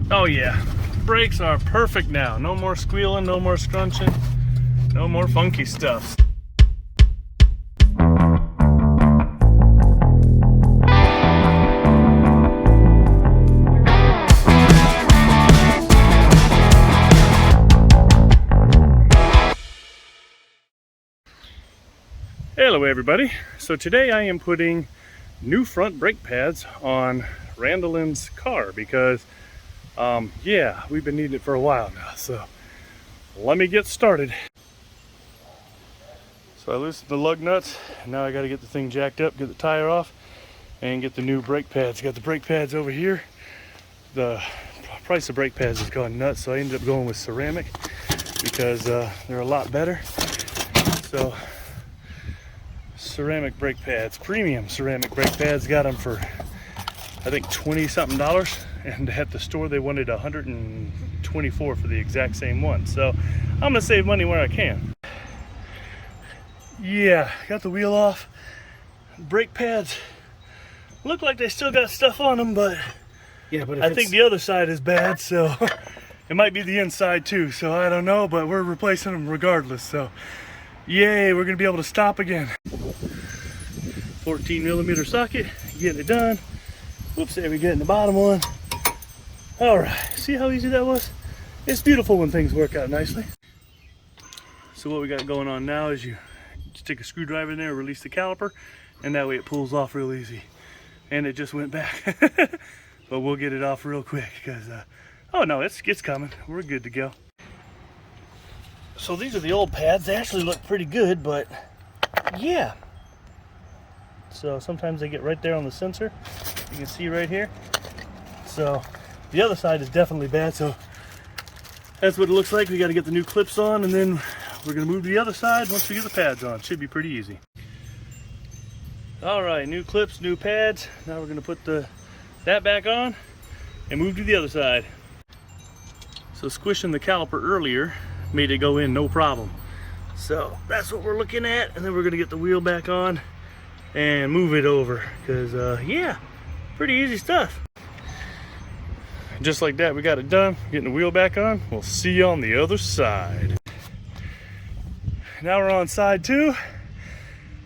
Oh yeah, brakes are perfect now. No more squealing, no more scrunching, no more funky stuff. Hello everybody. So today I am putting new front brake pads on Randallyn's car because yeah, we've been needing it for a while now. So let me get started. So I loosened the lug nuts. Now I got to get the thing jacked up, get the tire off, and get the new brake pads. Got the brake pads over here. The price of brake pads has gone nuts, so I ended up going with ceramic because they're a lot better. So ceramic brake pads, premium ceramic brake pads, got them for I think $20 something, and at the store they wanted $124 for the exact same one. So I'm gonna save money where I can. Yeah, got the wheel off. Brake pads look like they still got stuff on them, but yeah, but I think the other side is bad, so it might be the inside too, so I don't know, but we're replacing them regardless. So yay, we're gonna be able to stop again. 14mm socket, getting it done. Whoops, there we get in the bottom one. All right, see how easy that was? It's beautiful when things work out nicely. So what we got going on now is you stick a screwdriver in there, release the caliper, and that way it pulls off real easy. And it just went back. But we'll get it off real quick because, oh no, it's coming. We're good to go. So these are the old pads. They actually look pretty good, but yeah. So sometimes they get right there on the sensor. You can see right here. So the other side is definitely bad. So that's what it looks like. We got to get the new clips on, and then we're going to move to the other side once we get the pads on. Should be pretty easy. All right, new clips, new pads. Now we're going to put that back on and move to the other side. So squishing the caliper earlier made it go in no problem. So that's what we're looking at, and then we're going to get the wheel back on and move it over because yeah, pretty easy stuff. Just like that, we got it done. Getting the wheel back on. We'll see you on the other side. Now we're on side two.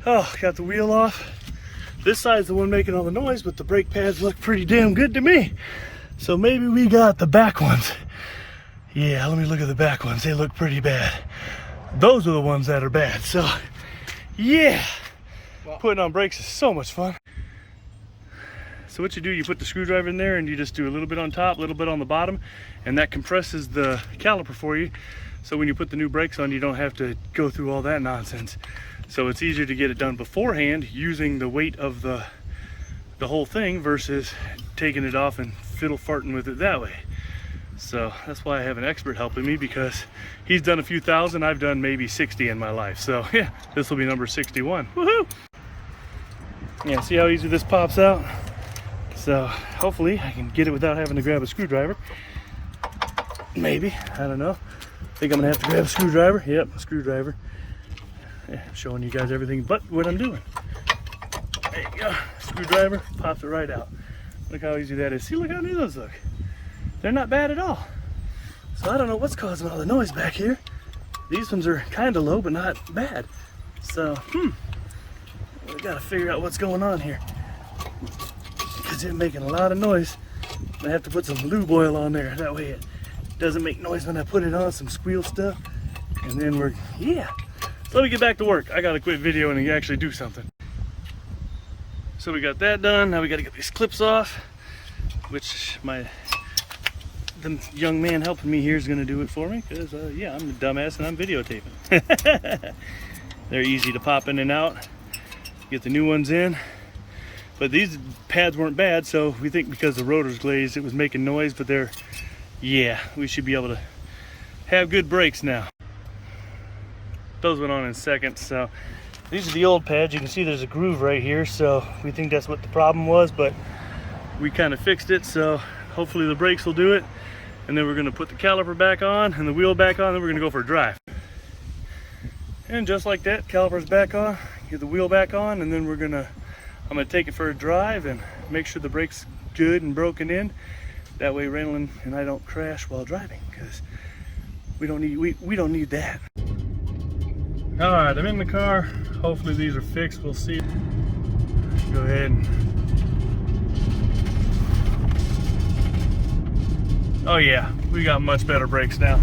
Oh, got the wheel off. This side's the one making all the noise, but the brake pads look pretty damn good to me. So maybe we got the back ones. Yeah, let me look at the back ones. They look pretty bad. Those are the ones that are bad. So yeah, putting on brakes is so much fun. So what you do, you put the screwdriver in there and you just do a little bit on top, a little bit on the bottom, and that compresses the caliper for you. So when you put the new brakes on, you don't have to go through all that nonsense. So it's easier to get it done beforehand using the weight of the whole thing versus taking it off and fiddle farting with it that way. So that's why I have an expert helping me, because he's done a few thousand, I've done maybe 60 in my life. So yeah, this will be number 61. Woohoo! Yeah, see how easy this pops out? So hopefully I can get it without having to grab a screwdriver. Maybe, I don't know. I think I'm gonna have to grab a screwdriver. Yep, a screwdriver. Yeah, I'm showing you guys everything but what I'm doing. There you go, screwdriver, pops it right out. Look how easy that is. See, look how new those look. They're not bad at all. So I don't know what's causing all the noise back here. These ones are kind of low, but not bad. So, we gotta figure out what's going on here, because it's making a lot of noise. I have to put some lube oil on there. That way it doesn't make noise when I put it on, some squeal stuff. And then we're, yeah. So let me get back to work. I gotta quit videoing and actually do something. So we got that done. Now we gotta get these clips off, which the young man helping me here is gonna do it for me, because yeah, I'm the dumbass and I'm videotaping. They're easy to pop in and out. Get the new ones in. But these pads weren't bad, so we think because the rotor's glazed it was making noise, but yeah, we should be able to have good brakes now. Those went on in seconds. So these are the old pads. You can see there's a groove right here, so we think that's what the problem was, but we kind of fixed it, so hopefully the brakes will do it. And then we're going to put the caliper back on and the wheel back on, then we're going to go for a drive. And just like that, caliper's back on, get the wheel back on, and then I'm gonna take it for a drive and make sure the brake's good and broken in. That way Raylan and I don't crash while driving, because we don't need that. All right, I'm in the car. Hopefully these are fixed. We'll see. Go ahead and... Oh yeah, we got much better brakes now.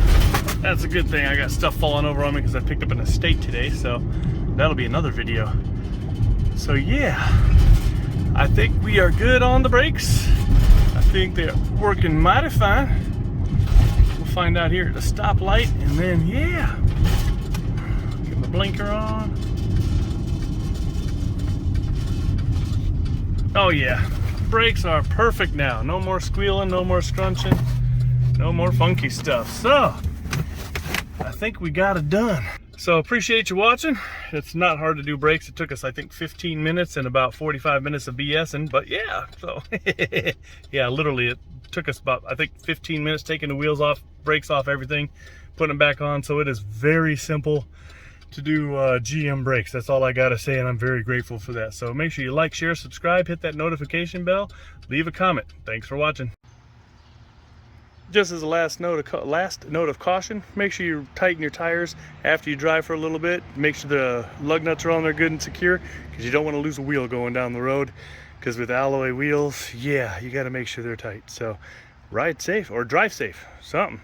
That's a good thing. I got stuff falling over on me because I picked up an estate today, so that'll be another video. So yeah, I think we are good on the brakes. I think they're working mighty fine. We'll find out here at the stoplight, and then yeah, get my blinker on. Oh yeah, brakes are perfect now. No more squealing, no more scrunching, no more funky stuff. So I think we got it done. So appreciate you watching. It's not hard to do brakes. It took us, I think, 15 minutes and about 45 minutes of BSing, but yeah, so yeah, literally it took us about, I think, 15 minutes taking the wheels off, brakes off, everything, putting them back on. So it is very simple to do GM brakes. That's all I gotta say, and I'm very grateful for that. So make sure you like, share, subscribe, hit that notification bell, leave a comment. Thanks for watching. Just as a last note of caution, make sure you tighten your tires after you drive for a little bit. Make sure the lug nuts are on there good and secure, because you don't want to lose a wheel going down the road. Because with alloy wheels, yeah, you got to make sure they're tight. So ride safe or drive safe, something.